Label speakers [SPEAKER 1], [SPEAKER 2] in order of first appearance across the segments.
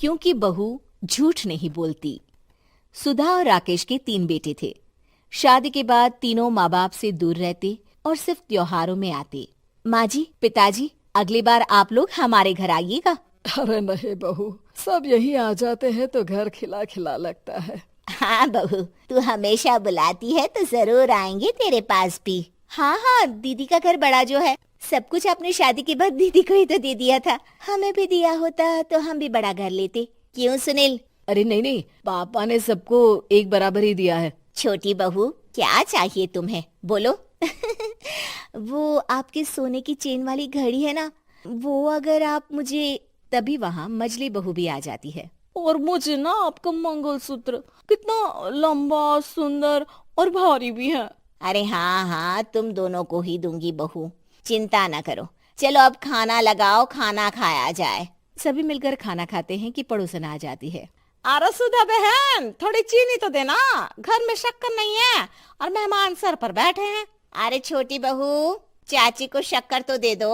[SPEAKER 1] क्योंकि बहू झूठ नहीं बोलती। सुधा और राकेश के 3 बेटे थे। शादी के बाद तीनों माँ बाप से दूर रहते और सिर्फ त्योहारों में आते। माँ जी, पिताजी, अगली बार आप लोग हमारे घर आइएगा।
[SPEAKER 2] अरे नहीं बहू, सब यही आ जाते हैं तो घर खिला खिला लगता है।
[SPEAKER 3] हाँ बहू, तू हमेशा बुलाती है तो जरूर आएंगे तेरे पास भी।
[SPEAKER 1] हाँ हाँ, दीदी का घर बड़ा जो है, सब कुछ आपने शादी के बाद दीदी को ही तो दे दिया था। हमें भी दिया होता तो हम भी बड़ा घर लेते। क्यों सुनील?
[SPEAKER 2] अरे नहीं नहीं, पापा ने सबको एक बराबर ही दिया है।
[SPEAKER 3] छोटी बहू, क्या चाहिए तुम्हें, बोलो।
[SPEAKER 1] वो आपके सोने की चेन वाली घड़ी है ना, वो अगर आप मुझे, तभी वहाँ मजली बहू भी आ जाती है।
[SPEAKER 2] और मुझे ना आपका मंगलसूत्र कितना लंबा, सुंदर और भारी भी है।
[SPEAKER 3] अरे हाँ हाँ, तुम दोनों को ही दूंगी बहू, चिंता ना करो। चलो अब खाना लगाओ, खाना खाया जाए।
[SPEAKER 1] सभी मिलकर खाना खाते हैं कि पड़ोसन आ जाती है।
[SPEAKER 4] अरे सुधा बहन, थोड़ी चीनी तो देना, घर में शक्कर नहीं है और मेहमान सर पर बैठे हैं।
[SPEAKER 3] अरे छोटी बहू, चाची को शक्कर तो दे दो।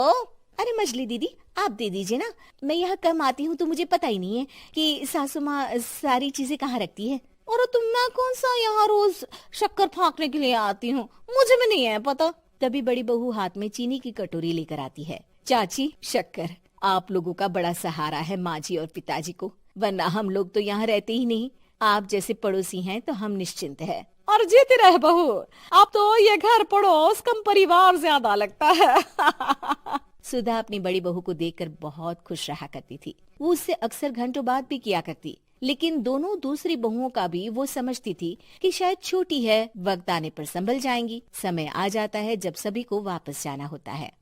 [SPEAKER 1] अरे मजली दीदी, आप दे दीजिए ना, मैं यहाँ कम आती हूँ तो मुझे पता ही नहीं है कि सासू माँ सारी चीजें कहाँ रखती है।
[SPEAKER 4] और तुम, मैं कौन सा यहाँ रोज शक्कर फाँकने के लिए आती हूँ, मुझे भी नहीं है पता।
[SPEAKER 1] तभी बड़ी बहू हाथ में चीनी की कटोरी लेकर आती है। चाची, शक्कर आप लोगों का बड़ा सहारा है माँ जी और पिताजी को, वरना हम लोग तो यहाँ रहते ही नहीं। आप जैसे पड़ोसी हैं तो हम निश्चिंत है।
[SPEAKER 4] और जीती रहे बहू, अब तो ये घर पड़ोस कम परिवार ज्यादा लगता है।
[SPEAKER 1] सुधा अपनी बड़ी बहू को देखकर बहुत खुश रहा करती थी। वो उससे अक्सर घंटों बात भी किया करती, लेकिन दोनों दूसरी बहुओं का भी वो समझती थी कि शायद छोटी है, वक्त आने पर संभल जाएंगी। समय आ जाता है जब सभी को वापस जाना होता है।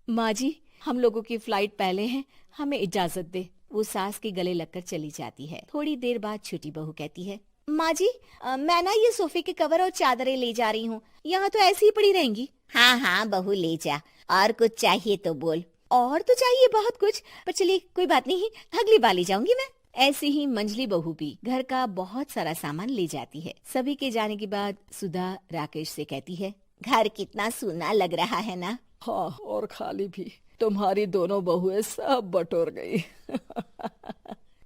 [SPEAKER 1] माँ जी, हम लोगों की फ्लाइट पहले है, हमें इजाजत दे। वो सास के गले लगकर चली जाती है। थोड़ी देर बाद छोटी बहू कहती है, माँ जी, मैं ना ये सोफे के कवर और चादरें ले जा रही हूँ, यहाँ तो ऐसी ही पड़ी रहेंगी।
[SPEAKER 3] हाँ हाँ बहू, ले जा, और कुछ चाहिए तो बोल।
[SPEAKER 1] और तो चाहिए बहुत कुछ, पर चलिए कोई बात नहीं, अगली बार ले जाऊंगी मैं। ऐसे ही मंजली बहू भी घर का बहुत सारा सामान ले जाती है। सभी के जाने के बाद सुधा राकेश से कहती है,
[SPEAKER 3] घर कितना सूना लग रहा है ना।
[SPEAKER 2] हाँ, और खाली भी। तुम्हारी दोनों बहुएं सब बटोर गई।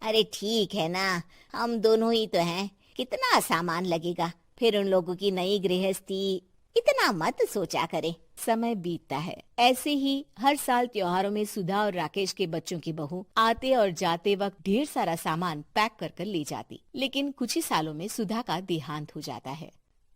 [SPEAKER 3] अरे ठीक है ना, हम दोनों ही तो हैं, कितना सामान लगेगा, फिर उन लोगों की नई गृहस्थी, इतना मत सोचा करे।
[SPEAKER 1] समय बीतता है। ऐसे ही हर साल त्योहारों में सुधा और राकेश के बच्चों की बहू आते और जाते वक्त ढेर सारा सामान पैक कर कर ले जाती। लेकिन कुछ ही सालों में सुधा का देहांत हो जाता है।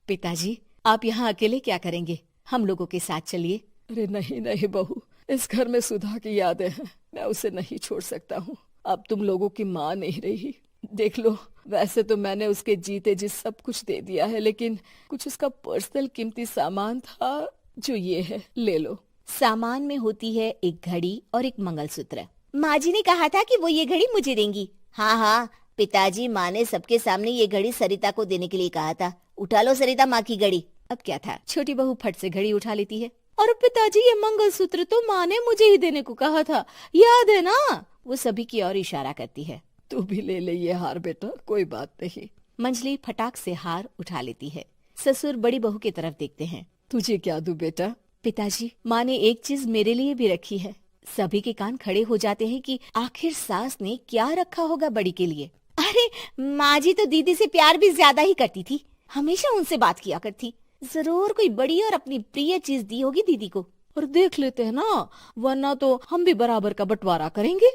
[SPEAKER 1] पिताजी, आप यहाँ अकेले क्या करेंगे? हम लोगों के साथ चलिए।
[SPEAKER 2] अरे नहीं नहीं बहू, इस घर में सुधा की यादें हैं, मैं उसे नहीं छोड़ सकता हूँ। अब तुम लोगों की माँ नहीं रही। देख लो, वैसे तो मैंने उसके जीते जी सब कुछ दे दिया है, लेकिन कुछ उसका पर्सनल कीमती सामान था जो ये है, ले लो।
[SPEAKER 1] सामान में होती है एक घड़ी और एक मंगलसूत्र। माँ जी ने कहा था कि वो ये घड़ी मुझे देंगी।
[SPEAKER 3] हाँ हाँ, पिताजी, माँ ने सबके सामने ये घड़ी सरिता को देने के लिए कहा था। उठा लो सरिता माँ की घड़ी।
[SPEAKER 1] अब क्या था, छोटी बहू फट से घड़ी उठा लेती है।
[SPEAKER 4] और पिताजी, ये मंगलसूत्र तो माँ ने मुझे ही देने को कहा था, याद है ना?
[SPEAKER 1] वो सभी की ओर इशारा करती है।
[SPEAKER 2] तू भी ले ले ये हार बेटा, कोई बात नहीं।
[SPEAKER 1] मंजली फटाक से हार उठा लेती है। ससुर बड़ी बहू की तरफ देखते हैं।
[SPEAKER 2] तुझे क्या दूं बेटा?
[SPEAKER 1] पिताजी, माँ ने एक चीज मेरे लिए भी रखी है। सभी के कान खड़े हो जाते हैं कि आखिर सास ने क्या रखा होगा बड़ी के लिए।
[SPEAKER 3] अरे माँ जी तो दीदी से प्यार भी ज्यादा ही करती थी,
[SPEAKER 1] हमेशा उनसे बात किया करती। जरूर कोई बड़ी और अपनी प्रिय चीज दी होगी दीदी को।
[SPEAKER 4] और देख लेते हैं ना, वरना तो हम भी बराबर का बंटवारा करेंगे।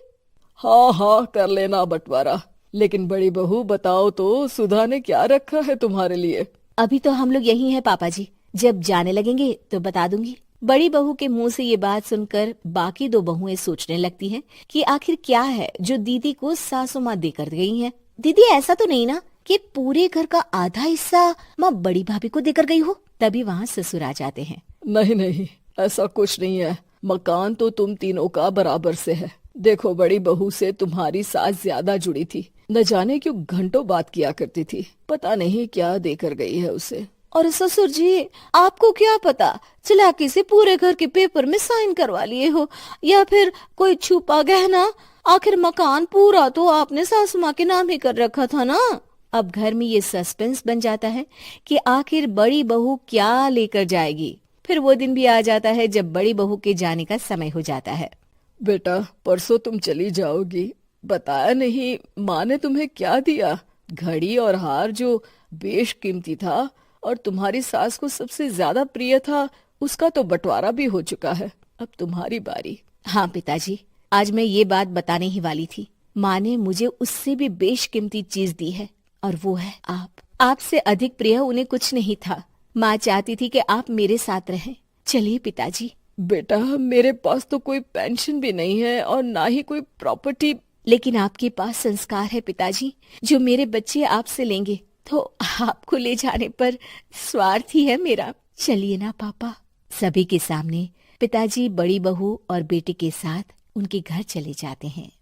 [SPEAKER 2] हाँ हाँ, कर लेना बंटवारा। लेकिन बड़ी बहू, बताओ तो, सुधा ने क्या रखा है तुम्हारे लिए?
[SPEAKER 1] अभी तो हम लोग यही हैं पापा जी, जब जाने लगेंगे तो बता दूंगी। बड़ी बहू के मुंह से ये बात सुनकर बाकी दो बहुएं सोचने लगती हैं कि आखिर क्या है जो दीदी को सासू माँ देकर गई है। दीदी, ऐसा तो नहीं ना कि पूरे घर का आधा हिस्सा माँ बड़ी भाभी को देकर गई हो? तभी वहाँ ससुर आ जाते हैं।
[SPEAKER 2] नहीं नहीं, ऐसा कुछ नहीं है। मकान तो तुम तीनों का बराबर से है। देखो, बड़ी बहू से तुम्हारी सास ज्यादा जुड़ी थी, न जाने क्यों घंटों बात किया करती थी। पता नहीं क्या देकर गई है उसे।
[SPEAKER 4] और ससुर जी, आपको क्या पता, चालाकी से पूरे घर के पेपर में साइन करवा लिए हो, या फिर कोई छुपा गहना। आखिर मकान पूरा तो आपने सासू माँ के नाम ही कर रखा था ना।
[SPEAKER 1] अब घर में ये सस्पेंस बन जाता है कि आखिर बड़ी बहू क्या लेकर जाएगी। फिर वो दिन भी आ जाता है जब बड़ी बहू के जाने का समय हो जाता है।
[SPEAKER 2] बेटा, परसों तुम चली जाओगी, बताया नहीं, माँ ने तुम्हें क्या दिया? घड़ी और हार जो बेशकीमती था और तुम्हारी सास को सबसे ज्यादा प्रिय था, उसका तो बंटवारा भी हो चुका है। अब तुम्हारी बारी।
[SPEAKER 1] हाँ पिताजी, आज मैं ये बात बताने ही वाली थी। माँ ने मुझे उससे भी बेशकीमती चीज दी है और वो है आप। आपसे अधिक प्रिय उन्हें कुछ नहीं था। माँ चाहती थी कि आप मेरे साथ रहें। चलिए पिताजी।
[SPEAKER 2] बेटा, मेरे पास तो कोई पेंशन भी नहीं है और ना ही कोई प्रॉपर्टी।
[SPEAKER 1] लेकिन आपके पास संस्कार है पिताजी, जो मेरे बच्चे आपसे लेंगे, तो आपको ले जाने पर स्वार्थ ही है मेरा। चलिए ना पापा। सभी के सामने पिताजी बड़ी बहू और बेटे के साथ उनके घर चले जाते हैं।